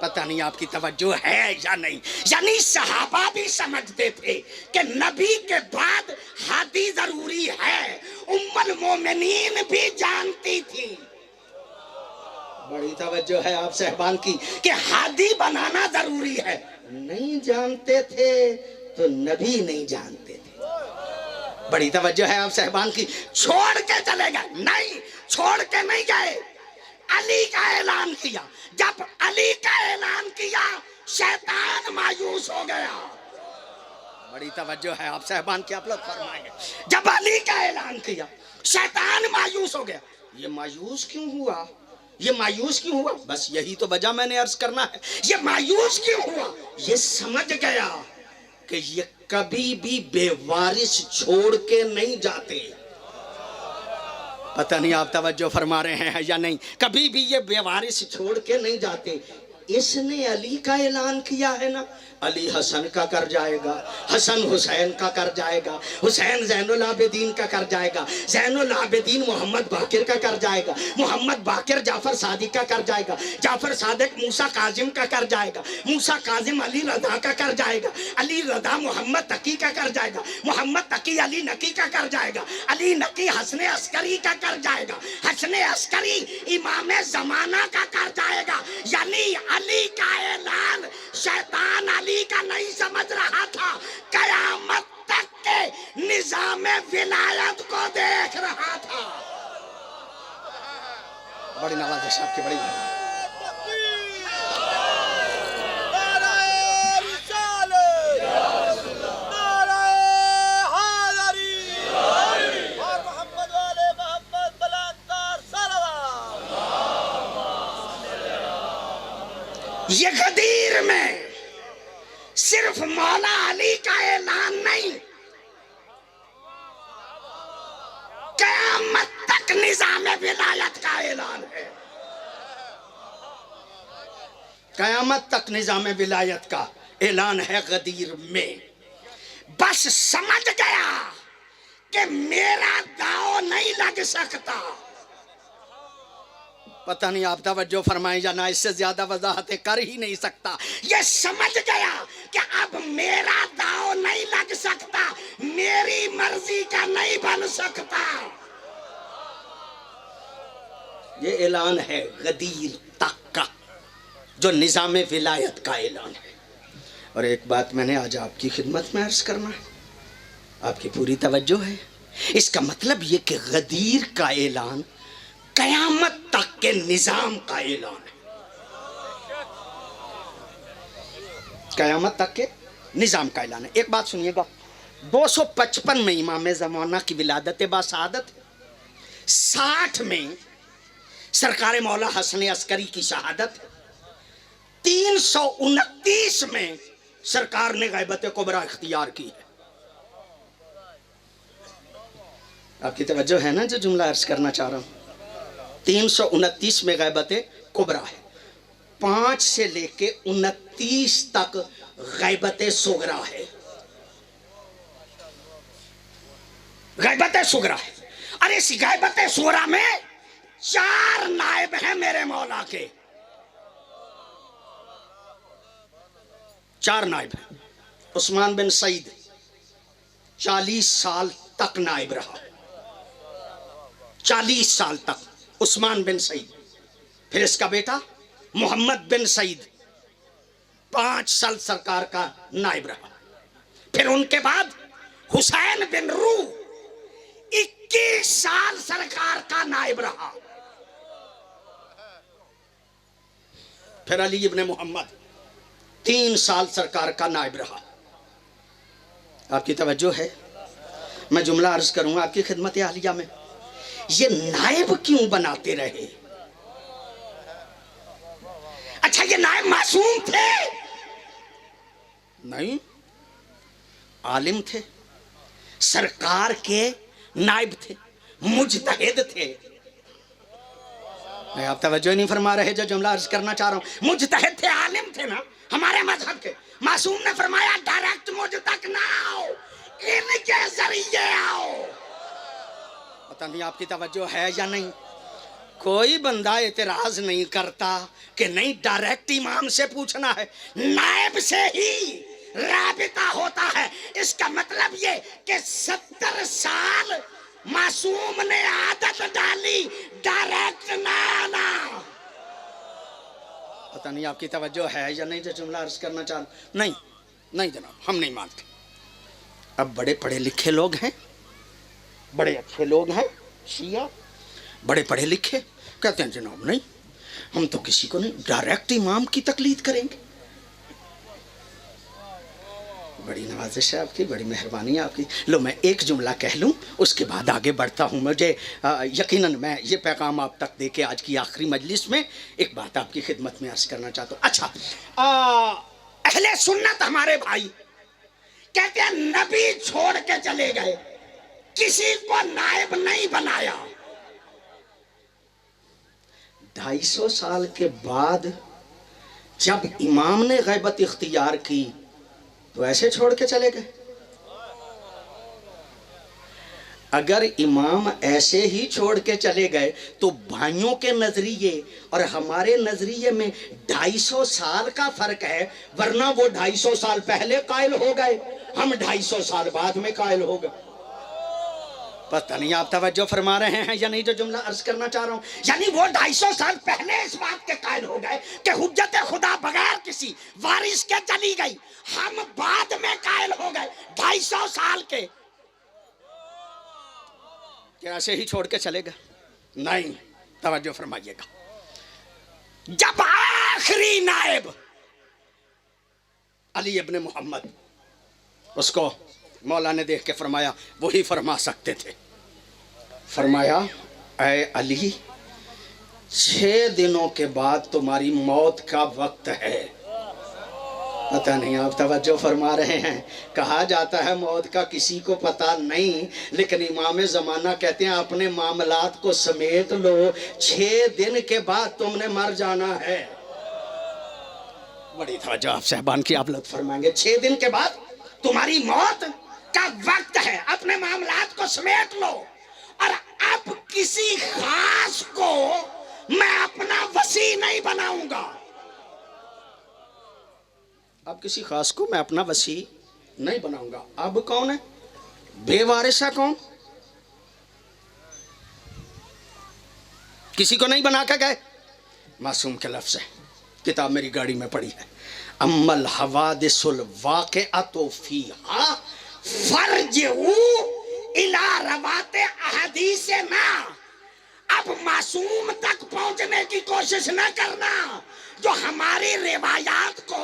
پتہ نہیں آپ کی توجہ ہے یا نہیں، یعنی صحابہ بھی سمجھتے تھے کہ نبی کے بعد ہادی ضروری ہے، ام المومنین بھی جانتی تھی۔ بڑی توجہ ہے آپ صاحبان کی کہ ہادی بنانا ضروری ہے، نہیں جانتے تھے تو نبی نہیں جانتے تھے۔ بڑی توجہ ہے آپ صاحبان کی، چھوڑ کے چلے گئے؟ نہیں، چھوڑ کے نہیں گئے، علی کا اعلان کیا، جب علی کا اعلان کیا شیطان مایوس ہو گیا۔ بڑی توجہ ہے آپ صاحبان کی، آپ لوگ فرمائیں گے، جب علی کا اعلان کیا شیطان مایوس ہو گیا۔ یہ مایوس کیوں ہوا، یہ مایوس کیوں ہوا؟ بس یہی تو وجہ میں نے عرض کرنا ہے، یہ مایوس کیوں ہوا؟ یہ سمجھ گیا کہ یہ کبھی بھی بے وارث چھوڑ کے نہیں جاتے۔ پتہ نہیں آپ توجہ فرما رہے ہیں یا نہیں، کبھی بھی یہ بے وارث چھوڑ کے نہیں جاتے۔ اس نے علی کا اعلان کیا ہے نا، علی حسن کا کر جائے گا، حسن حسین کا کر جائے گا، حسین زین العابدین کا کر جائے گا، زین العابدین محمد باقر کا کر جائے گا، محمد باقر جعفر صادق کا کر جائے گا، جعفر صادق موسیٰ کاظم کا کر جائے گا، موسیٰ کاظم علی رضا کا کر جائے گا، علی رضا محمد تقی کا کر جائے گا، محمد تقی علی نقی کا کر جائے گا، علی نقی حسن عسکری کا کر جائے گا، حسن عسکری امام زمانہ کا کر جائے گا۔ یعنی علی کا اعلان شیطان علی کا نہیں سمجھ رہا تھا، قیامت تک کے نظام ولایت کو دیکھ رہا تھا۔ بڑی نوازش آپ کی، بڑی نوازش۔ یہ غدیر میں صرف مولا علی کا اعلان نہیں، قیامت تک نظام ولایت کا اعلان ہے، قیامت تک نظام ولایت کا اعلان ہے غدیر میں۔ بس سمجھ گیا کہ میرا داؤ نہیں لگ سکتا۔ پتہ نہیں آپ توجہ فرمائیں یا نہ، اس سے زیادہ وضاحتیں کر ہی نہیں سکتا۔ یہ سمجھ گیا کہ اب میرا داؤ نہیں لگ سکتا، میری مرضی کا نہیں بن سکتا۔ یہ اعلان ہے غدیر تک کا، جو نظام ولایت کا اعلان ہے۔ اور ایک بات میں نے آج آپ کی خدمت میں عرض کرنا ہے، آپ کی پوری توجہ ہے۔ اس کا مطلب یہ کہ غدیر کا اعلان قیامت تک کے نظام کا اعلان ہے، قیامت تک کے نظام کا اعلان ہے۔ ایک بات سنیے گا، 255 میں امام زمانہ کی ولادت باسعادت، 60 میں سرکار مولا حسن عسکری کی شہادت، 329 میں سرکار نے غیبت کبریٰ اختیار کی ہے۔ آپ کی توجہ ہے نا جو جملہ عرض کرنا چاہ رہا ہوں؟ 329 میں غیبت کبریٰ ہے، 5 سے لے کے 29 تک غیبت صغریٰ ہے، غیبت صغریٰ ہے۔ اور اس غیبت صغریٰ میں 4 نائب ہیں میرے مولا کے، 4 نائب ہیں۔ عثمان بن سعید 40 سال تک نائب رہا، 40 سال تک عثمان بن سعید۔ پھر اس کا بیٹا محمد بن سعید 5 سال سرکار کا نائب رہا۔ پھر ان کے بعد حسین بن روح 21 سال سرکار کا نائب رہا۔ پھر علی ابن محمد 3 سال سرکار کا نائب رہا۔ آپ کی توجہ ہے؟ میں جملہ عرض کروں آپ کی خدمت عالیہ میں، یہ نائب کیوں بناتے رہے؟ اچھا یہ نائب معصوم تھے؟ نہیں، عالم تھے، سرکار کے نائب تھے، مجتہد تھے۔ میں آپ توجہ نہیں فرما رہے جو جملہ عرض کرنا چاہ رہا ہوں، مجتہد تھے، عالم تھے نا ہمارے مذہب کے۔ معصوم نے فرمایا ڈائریکٹ مجھ تک نہ آؤ، ان کے ذریعے آؤ۔ پتہ نہیں آپ کی توجہ ہے یا نہیں؟ کوئی بندہ اعتراض نہیں کرتا کہ نہیں ڈائریکٹ امام سے پوچھنا ہے، نائب سے ہی رابطہ ہوتا ہے۔ اس کا مطلب یہ کہ 70 سال معصوم نے عادت ڈالی ڈائریکٹ نہ آنا۔ پتہ نہیں آپ کی توجہ ہے یا نہیں جو جملہ عرض کرنا چاہ رہا ہوں؟ نہیں نہیں جناب، ہم نہیں مانتے۔ اب بڑے پڑھے لکھے لوگ ہیں، بڑے اچھے لوگ ہیں شیعہ، بڑے پڑھے لکھے، کہتے ہیں جناب نہیں، ہم تو کسی کو نہیں، ڈائریکٹ امام کی تقلید کریں گے۔ بڑی نوازش ہے آپ کی، بڑی مہربانی ہے آپ کی۔ لو میں ایک جملہ کہہ لوں اس کے بعد آگے بڑھتا ہوں۔ مجھے یقیناً میں یہ پیغام آپ تک دے کے آج کی آخری مجلس میں ایک بات آپ کی خدمت میں عرض کرنا چاہتا ہوں۔ اچھا اہل سنت ہمارے بھائی کہتے ہیں نبی چھوڑ کے چلے گئے، کسی کو نائب نہیں بنایا۔ 250 سال کے بعد جب امام نے غیبت اختیار کی تو ایسے چھوڑ کے چلے گئے؟ اگر امام ایسے ہی چھوڑ کے چلے گئے تو بھائیوں کے نظریے اور ہمارے نظریے میں 250 سال کا فرق ہے، ورنہ وہ 250 سال پہلے قائل ہو گئے، ہم 250 سال بعد میں قائل ہو گئے۔ پتہ نہیں آپ توجہ فرما رہے ہیں یا نہیں جو جملہ عرض کرنا چاہ رہا ہوں؟ یعنی وہ 250 سال پہلے اس بات کے قائل ہو گئے کہ حجت خدا بغیر کسی وارث کے چلی گئی، ہم بعد میں قائل ہو گئے 250 سال کے، کیا ایسے ہی چھوڑ کے چلے گئے؟ نہیں، توجہ فرمائیے گا۔ جب آخری نائب علی ابن محمد، اس کو مولا نے دیکھ کے فرمایا وہی فرما سکتے تھے، فرمایا اے علی 6 دنوں کے بعد تمہاری موت کا وقت ہے۔ پتہ نہیں آپ توجہ فرما رہے ہیں؟ کہا جاتا ہے موت کا کسی کو پتہ نہیں، لیکن امام زمانہ کہتے ہیں اپنے معاملات کو سمیٹ لو، 6 دن کے بعد تم نے مر جانا ہے۔ بڑی توجہ آپ صاحبان کی، آپ لطف فرمائیں گے، 6 دن کے بعد تمہاری موت کا وقت ہے، اپنے معاملات کو سمیٹ لو۔ اور اب کسی خاص کو میں اپنا وصی نہیں بناؤں گا۔ اب کسی خاص کو میں اپنا وصی نہیں بناؤں گا۔ اب کون ہے بے وارث؟ ہے کون؟ کسی کو نہیں بنا کے گئے، معصوم کے لفظ ہے، کتاب میری گاڑی میں پڑی ہے، اما الحوادث الواقعۃ فیہا فرجعوا الی روات احادیثنا۔ اب معصوم تک پہنچنے کی کوشش نہ کرنا، جو ہماری روایات کو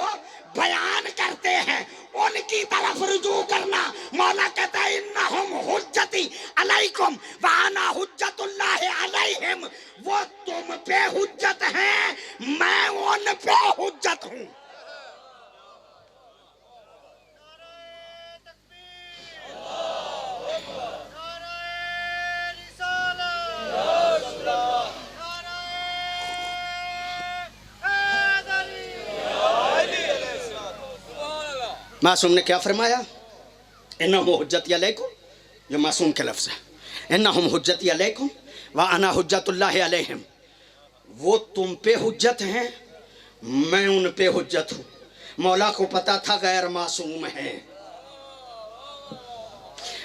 بیان کرتے ہیں ان کی طرف رجوع کرنا۔ مولا کہتا ہے انہم حجتی علیکم وانا حجت اللہ علیہم، وہ تم پہ حجت ہیں، میں ان پہ حجت ہوں۔ معصوم نے کیا فرمایا؟ انہم حجتی علیکم، یہ معصوم کے لفظ ہے، انہم حجتی علیکم وانا حجت اللہ علیہم، وہ تم پہ حجت ہیں، میں ان پہ حجت ہوں۔ مولا کو پتا تھا غیر معصوم ہیں،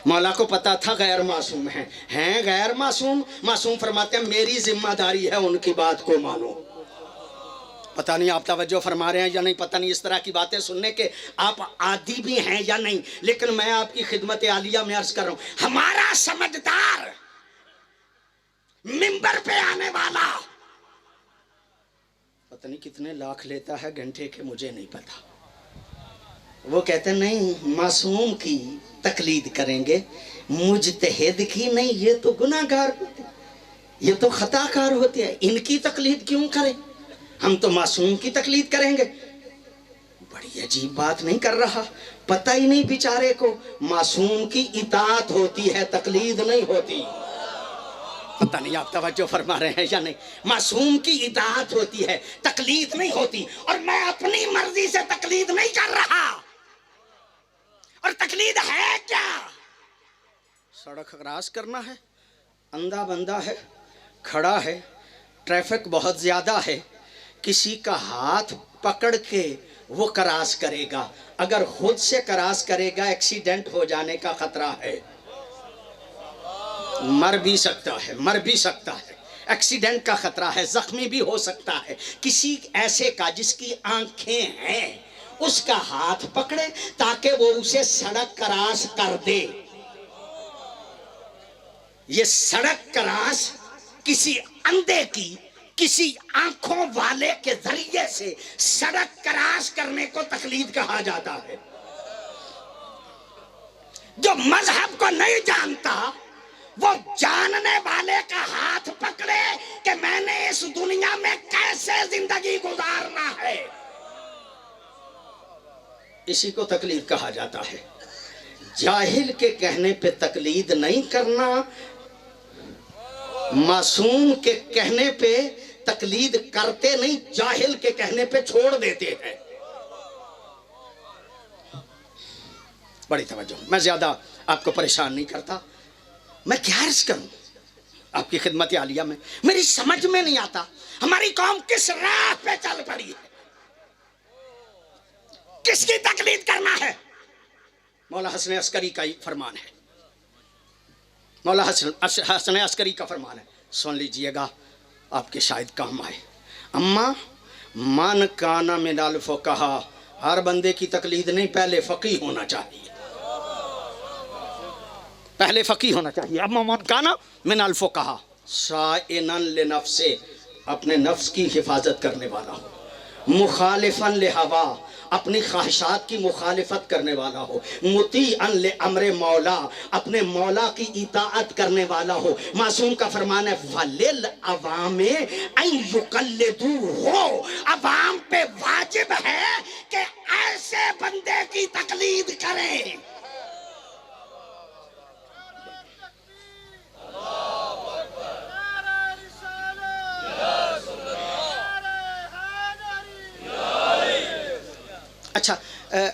مولا کو پتا تھا غیر معصوم ہیں غیر معصوم۔ معصوم فرماتے ہیں میری ذمہ داری ہے ان کی بات کو مانو۔ پتہ نہیں آپ توجہ فرما رہے ہیں یا نہیں، پتہ نہیں اس طرح کی باتیں سننے کے آپ عادی بھی ہیں یا نہیں، لیکن میں آپ کی خدمت عالیہ میں عرض کر رہا ہوں، ہمارا سمجھدار منبر پہ آنے والا پتہ نہیں کتنے لاکھ لیتا ہے گھنٹے کے، مجھے نہیں پتا، وہ کہتے ہیں نہیں معصوم کی تقلید کریں گے، مجتہد کی نہیں، یہ تو گناہ گار ہوتے ہیں، یہ تو خطا کار ہوتے ہیں، ان کی تقلید کیوں کریں، ہم تو معصوم کی تقلید کریں گے۔ بڑی عجیب بات نہیں کر رہا؟ پتہ ہی نہیں بیچارے کو معصوم کی اطاعت ہوتی ہے، تقلید نہیں ہوتی۔ پتہ نہیں آپ توجہ فرما رہے ہیں یا نہیں؟ معصوم کی اطاعت ہوتی ہے، تقلید نہیں ہوتی، اور میں اپنی مرضی سے تقلید نہیں کر رہا۔ اور تقلید ہے کیا؟ سڑک کراس کرنا ہے، اندھا بندہ ہے، کھڑا ہے، ٹریفک بہت زیادہ ہے، کسی کا ہاتھ پکڑ کے وہ کراس کرے گا، اگر خود سے کراس کرے گا ایکسیڈنٹ ہو جانے کا خطرہ ہے، مر بھی سکتا ہے، ایکسیڈنٹ کا خطرہ ہے، زخمی بھی ہو سکتا ہے۔ کسی ایسے کا جس کی آنکھیں ہیں اس کا ہاتھ پکڑے تاکہ وہ اسے سڑک کراس کر دے۔ یہ سڑک کراس کسی اندھے کی، کسی آنکھوں والے کے ذریعے سے سڑک کراس کرنے کو تقلید کہا جاتا ہے۔ جو مذہب کو نہیں جانتا وہ جاننے والے کا ہاتھ پکڑے کہ میں نے اس دنیا میں کیسے زندگی گزارنا ہے، اسی کو تقلید کہا جاتا ہے۔ جاہل کے کہنے پہ تقلید نہیں کرنا، معصوم کے کہنے پہ تقلید کرتے نہیں، جاہل کے کہنے پہ چھوڑ دیتے ہیں۔ بڑی توجہ، میں زیادہ آپ کو پریشان نہیں کرتا، میں کیا عرض کروں آپ کی خدمت عالیہ میں، میری سمجھ میں نہیں آتا ہماری قوم کس راہ پہ چل پڑی ہے، کس کی تقلید کرنا ہے۔ مولا حسن عسکری کا ہی فرمان ہے، مولا حسن عسکری کا فرمان ہے، سن لیجئے گا آپ کے شاید کام آئے۔ اما من کانا من الفقہا، ہر بندے کی تقلید نہیں، پہلے فقیہ ہونا چاہیے، پہلے فقیہ ہونا چاہیے۔ اما من کانا من الفقہا صائنا لنفسہ، اپنے نفس کی حفاظت کرنے والا ہو، مخالفا لہوا، اپنی خواہشات کی مخالفت کرنے والا ہو، مطیعا لامر مولا، اپنے مولا کی اطاعت کرنے والا ہو۔ معصوم کا فرمان ہے وَلِلْعَوَامِ أَن يُقَلِّدُوهُ، عوام پہ واجب ہے کہ ایسے بندے کی تقلید کریں۔ اچھا،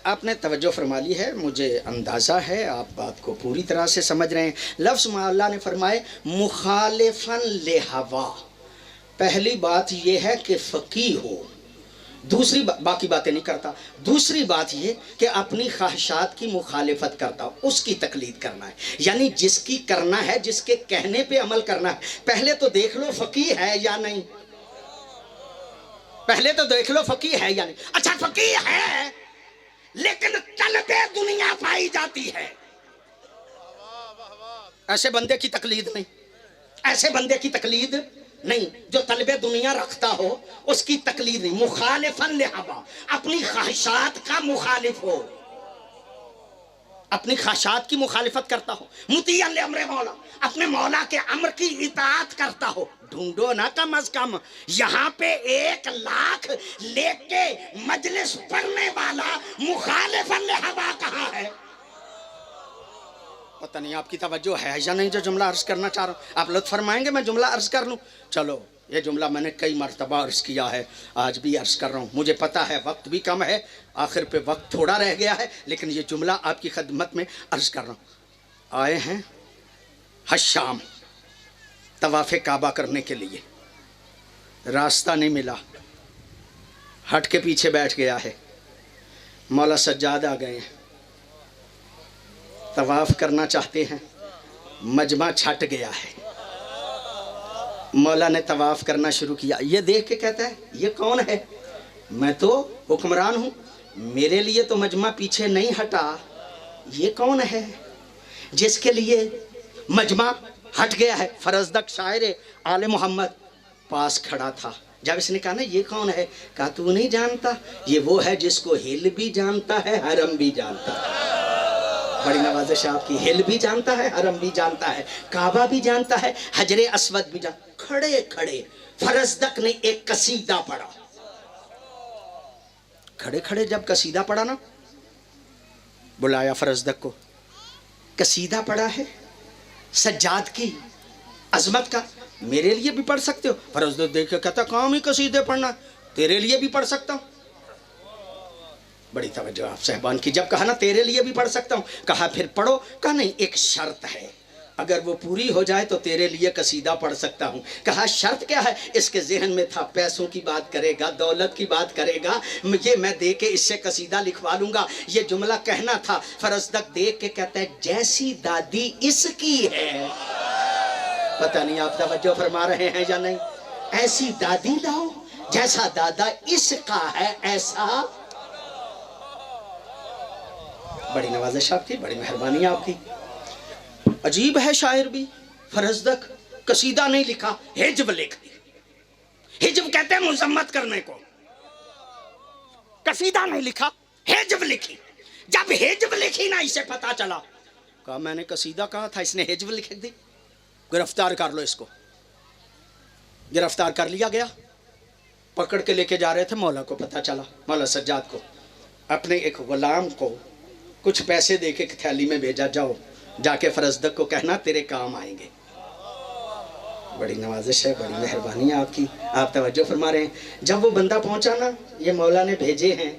آپ نے توجہ فرما لی ہے، مجھے اندازہ ہے آپ بات کو پوری طرح سے سمجھ رہے ہیں۔ لفظ اللہ نے فرمائے مخالفاً لہوا، پہلی بات یہ ہے کہ فقیہ ہو، دوسری باقی باتیں نہیں کرتا، دوسری بات یہ کہ اپنی خواہشات کی مخالفت کرتا ہو، اس کی تقلید کرنا ہے، یعنی جس کی کرنا ہے، جس کے کہنے پہ عمل کرنا ہے۔ پہلے تو دیکھ لو فقیہ ہے یا نہیں، پہلے تو دیکھ لو فقیہ ہے یا نہیں۔ اچھا فقیہ ہے لیکن طلب دنیا پائی جاتی ہے، ایسے بندے کی تقلید نہیں، ایسے بندے کی تقلید نہیں، جو طلب دنیا رکھتا ہو اس کی تقلید نہیں۔ مخالفاً لہوا، اپنی خواہشات کا مخالف ہو، اپنی خواہشات کی مخالفت کرتا ہو، مطیعاً لامر مولا، اپنے مولا کے امر کی اطاعت کرتا ہو۔ ڈھونڈو نا کم از کم یہاں پہ 1,00,000 لے کے مجلس پڑھنے والا مخالفاً لہوا کہاں ہے؟ پتہ نہیں آپ کی توجہ ہے یا نہیں جو جملہ عرض کرنا چاہ رہا ہوں۔ آپ لطف فرمائیں گے میں جملہ عرض کر لوں؟ چلو، یہ جملہ میں نے کئی مرتبہ عرض کیا ہے، آج بھی عرض کر رہا ہوں، مجھے پتہ ہے وقت بھی کم ہے، آخر پہ وقت تھوڑا رہ گیا ہے، لیکن یہ جملہ آپ کی خدمت میں عرض کر رہا ہوں۔ آئے ہیں حشام طواف کعبہ کرنے کے لیے، راستہ نہیں ملا، ہٹ کے پیچھے بیٹھ گیا ہے، مولا سجاد آ گئے ہیں، طواف کرنا چاہتے ہیں، مجمع چھٹ گیا ہے، مولا نے طواف کرنا شروع کیا، یہ دیکھ کے کہتا ہے یہ کون ہے؟ میں تو حکمران ہوں، میرے لیے تو مجمع پیچھے نہیں ہٹا، یہ کون ہے جس کے لیے مجمع ہٹ گیا ہے؟ فرزدق شاعر آل محمد پاس کھڑا تھا، جب اس نے کہا نا یہ کون ہے، کہا تو نہیں جانتا، یہ وہ ہے جس کو ہل بھی جانتا ہے حرم بھی جانتا ہے۔ بڑی نوازش آپ کی، ہل بھی جانتا ہے، حرم بھی جانتا ہے، کعبہ بھی جانتا ہے، حجر اسود بھی جانتا ہے۔ کھڑے کھڑے فرزدق نے ایک قصیدہ پڑھا، کھڑے کھڑے جب قصیدہ پڑھا نا، بلایا فرزدق کو، قصیدہ پڑھا ہے سجاد کی عظمت کا، میرے لیے بھی پڑھ سکتے ہو؟ فرزدق دیکھ کے کہتا کام ہی قصیدے پڑھنا، تیرے لیے بھی پڑھ سکتا ہوں۔ بڑی توجہ آپ صاحبان کی، جب کہا نا تیرے لیے بھی پڑھ سکتا ہوں، کہا پھر پڑھو، کہا نہیں ایک شرط ہے، اگر وہ پوری ہو جائے تو تیرے لیے قصیدہ پڑھ سکتا ہوں۔ کہا شرط کیا ہے؟ اس کے ذہن میں تھا پیسوں کی بات کرے گا، دولت کی بات کرے گا، یہ میں دے کے اس سے قصیدہ لکھوا لوں گا، یہ جملہ کہنا تھا۔ فرزدق دیکھ کے کہتا ہے جیسی دادی اس کی ہے، پتہ نہیں آپ توجہ فرما رہے ہیں یا نہیں، ایسی دادی لاؤ جیسا دادا اس کا ہے، ایسا۔ بڑی نوازش آپ کی، بڑی مہربانی آپ کی۔ عجیب ہے شاعر بھی، فرزدق قصیدہ نہیں لکھا، ہجو لکھ دی۔ ہجو کہتے ہیں مذمت کرنے کو، قصیدہ نہیں لکھا، ہجو لکھی۔ جب ہجو لکھی نا اسے پتا چلا، کہا میں نے قصیدہ کہا تھا، اس نے ہجو لکھ دی، گرفتار کر لو اس کو۔ گرفتار کر لیا گیا، پکڑ کے لے کے جا رہے تھے، مولا کو پتا چلا، مولا سجاد کو، اپنے ایک غلام کو کچھ پیسے دے کے تھیلی میں بھیجا، جاؤ جا کے فرزدق کو کہنا تیرے کام آئیں گے۔ بڑی نوازش ہے، بڑی مہربانی آپ کی، آپ توجہ فرما رہے ہیں۔ جب وہ بندہ پہنچا نا، یہ مولا نے بھیجے ہیں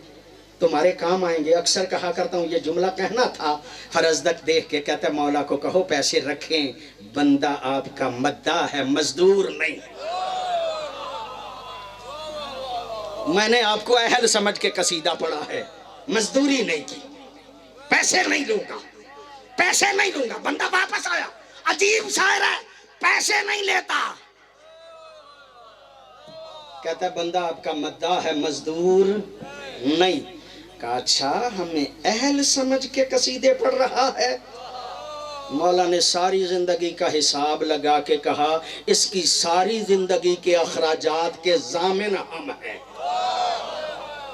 تمہارے کام آئیں گے، اکثر کہا کرتا ہوں یہ جملہ کہنا تھا۔ فرزدق دیکھ کے کہتا ہے مولا کو کہو پیسے رکھیں، بندہ آپ کا مداح ہے، مزدور نہیں، میں نے آپ کو اہل سمجھ کے قصیدہ پڑھا ہے، مزدوری نہیں کی، پیسے نہیں لوں گا، پیسے نہیں لوں گا۔ بندہ واپس آیا، عجیب شاعر ہے، پیسے نہیں لیتا، کہتا ہے بندہ آپ کا مداح ہے، مزدور نہیں۔ کہا اچھا ہمیں اہل سمجھ کے قصیدے پڑھ رہا ہے؟ مولا نے ساری زندگی کا حساب لگا کے کہا اس کی ساری زندگی کے اخراجات کے ضامن ہم ہیں،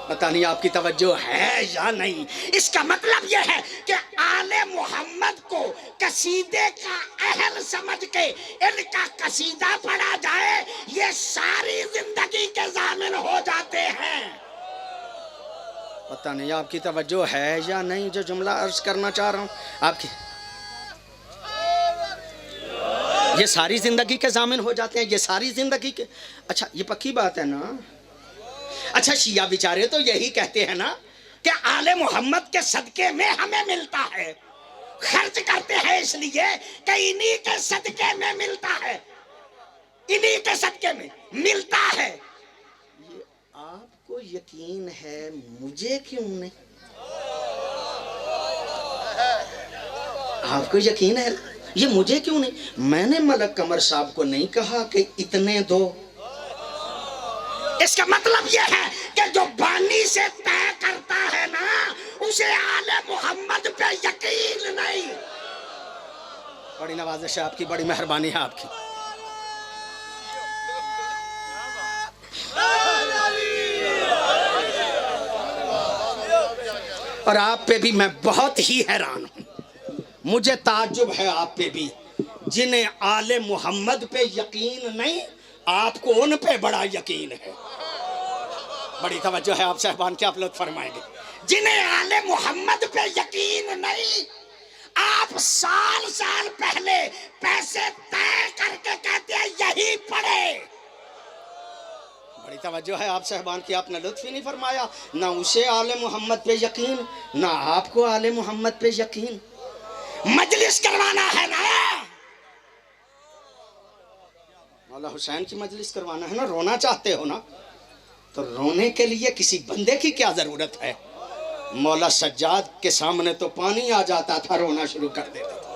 پتہ نہیں آپ کی توجہ ہے یا نہیں. اس کا مطلب یہ ہے کہ آل محمد کو قصیدے کا اہل سمجھ کے ان کا قصیدہ پڑھا جائے یہ ساری زندگی کے ضامن ہو جاتے ہیں. پتہ نہیں آپ کی توجہ ہے یا نہیں جو جملہ عرض کرنا چاہ رہا ہوں آپ کی. یہ ساری زندگی کے ضامن ہو جاتے ہیں, یہ ساری زندگی کے. اچھا یہ پکی بات ہے نا. اچھا شیعہ بیچارے تو یہی کہتے ہیں نا کہ آل محمد کے صدقے میں ہمیں ملتا ہے, خرچ کرتے ہیں اس لیے کہ انہی کے صدقے میں ملتا ہے, انہی کے صدقے میں ملتا ہے. یہ آپ کو یقین ہے, مجھے کیوں نہیں؟ آپ کو یقین ہے, یہ مجھے کیوں نہیں؟ میں نے ملک قمر صاحب کو نہیں کہا کہ اتنے دو. اس کا مطلب یہ ہے کہ جو بانی سے طے کرتا ہے نا اسے آل محمد پہ یقین نہیں. بڑی نوازش ہے آپ کی, بڑی مہربانی ہے آپ کی. اور آپ پہ بھی میں بہت ہی حیران ہوں, مجھے تعجب ہے آپ پہ بھی, جنہیں آل محمد پہ یقین نہیں آپ کو ان پہ بڑا یقین ہے. بڑی توجہ ہے آپ صاحبان کی, آپ لطف فرمائیں گے. جنہیں آل محمد پہ یقین نہیں آپ سال سال پہلے پیسے طے کر کے کہتے ہیں یہی پڑھے. بڑی توجہ ہے آپ صاحبان کی, آپ نے لطف ہی نہیں فرمایا. نہ اسے آل محمد پہ یقین, نہ آپ کو آل محمد پہ یقین. مجلس کروانا ہے نا, مولا حسین کی مجلس کروانا ہے نا, رونا چاہتے ہو نا, تو رونے کے لیے کسی بندے کی کیا ضرورت ہے؟ مولا سجاد کے سامنے تو پانی آ جاتا تھا, رونا شروع کر دیتا تھا.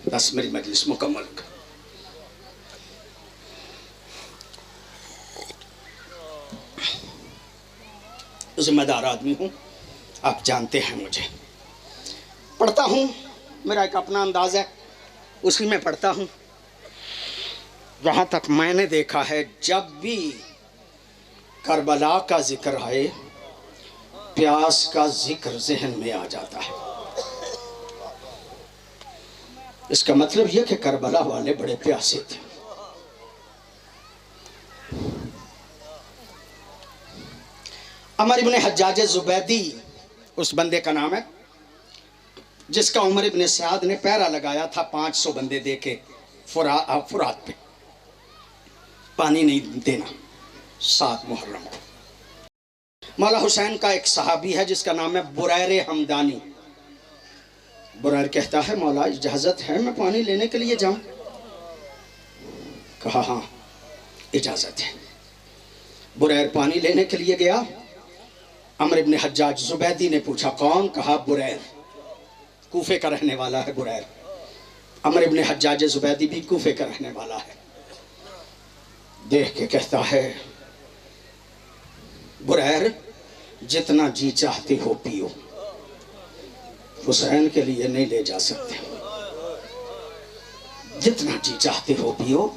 بس میری مجلس مکمل کر. ذمہ دار آدمی ہوں, آپ جانتے ہیں مجھے. پڑھتا ہوں, میرا ایک اپنا انداز ہے, اسی میں پڑھتا ہوں. جہاں تک میں نے دیکھا ہے جب بھی کربلا کا ذکر آئے پیاس کا ذکر ذہن میں آ جاتا ہے. اس کا مطلب یہ کہ کربلا والے بڑے پیاسے تھے. عمر ابن حجاج زبیدی اس بندے کا نام ہے جس کا عمر ابن سعد نے پیرا لگایا تھا 500 بندے دے کے فرات پہ, پانی نہیں دینا 7 محرم کو. مولا حسین کا ایک صحابی ہے جس کا نام ہے بریر حمدانی. بریر کہتا ہے مولا اجازت ہے میں پانی لینے کے لیے جاؤں؟ کہا ہاں اجازت ہے. بریر پانی لینے کے لیے گیا. عمر ابن حجاج زبیدی نے پوچھا کون؟ کہا بریر, کوفے کا رہنے والا ہے بریر. عمر ابن حجاج زبیدی بھی کوفے کا رہنے والا ہے. دیکھ کے کہتا ہے بریر جتنا جی چاہتے ہو پیو, حسین کے لیے نہیں لے جا سکتے. جتنا جی چاہتے ہو پیو,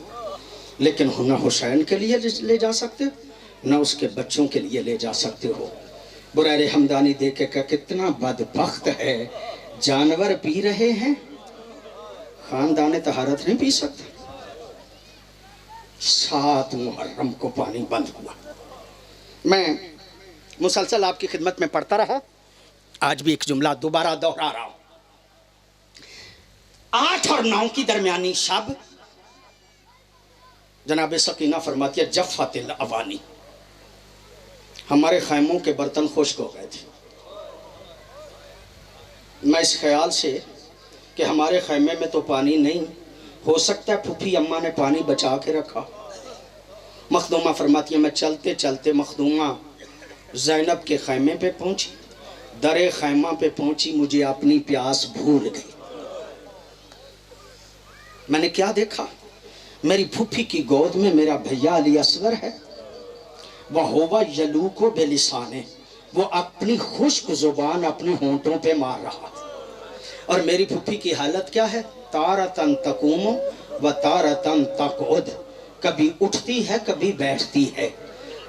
لیکن نہ حسین کے لیے لے جا سکتے نہ اس کے بچوں کے لیے لے جا سکتے ہو. بریر حمدانی دیکھ کے کہا کتنا بدبخت ہے, جانور پی رہے ہیں خاندان طہارت نہیں پی سکتے. 7 محرم کو پانی بند ہوا. میں مسلسل آپ کی خدمت میں پڑھتا رہا, آج بھی ایک جملہ دوبارہ دہرا رہا ہوں. 8 اور 9 کی درمیانی شب جناب سکینہ فرماتی ہے جفت الاوانی, ہمارے خیموں کے برتن خشک ہو گئے تھے. میں اس خیال سے کہ ہمارے خیمے میں تو پانی نہیں, ہو سکتا ہے پھوپھی اماں نے پانی بچا کے رکھا. مخدومہ فرماتی ہے میں چلتے چلتے مخدومہ زینب کے خیمے پہ پہنچی, در خیمہ پہ پہنچی, مجھے اپنی پیاس بھول گئی. میں نے کیا دیکھا, میری پھوپھی کی گود میں میرا بھیا علی اصغر ہے. وَهُوَ يَلُوكُ بِلِسَانِهِ, وہ اپنی خشک زبان اپنے ہونٹوں پہ مار رہا. اور میری پھوپھی کی حالت کیا ہے؟ تارتن تقوم و تارتن تقعد, کبھی اٹھتی ہے کبھی بیٹھتی ہے.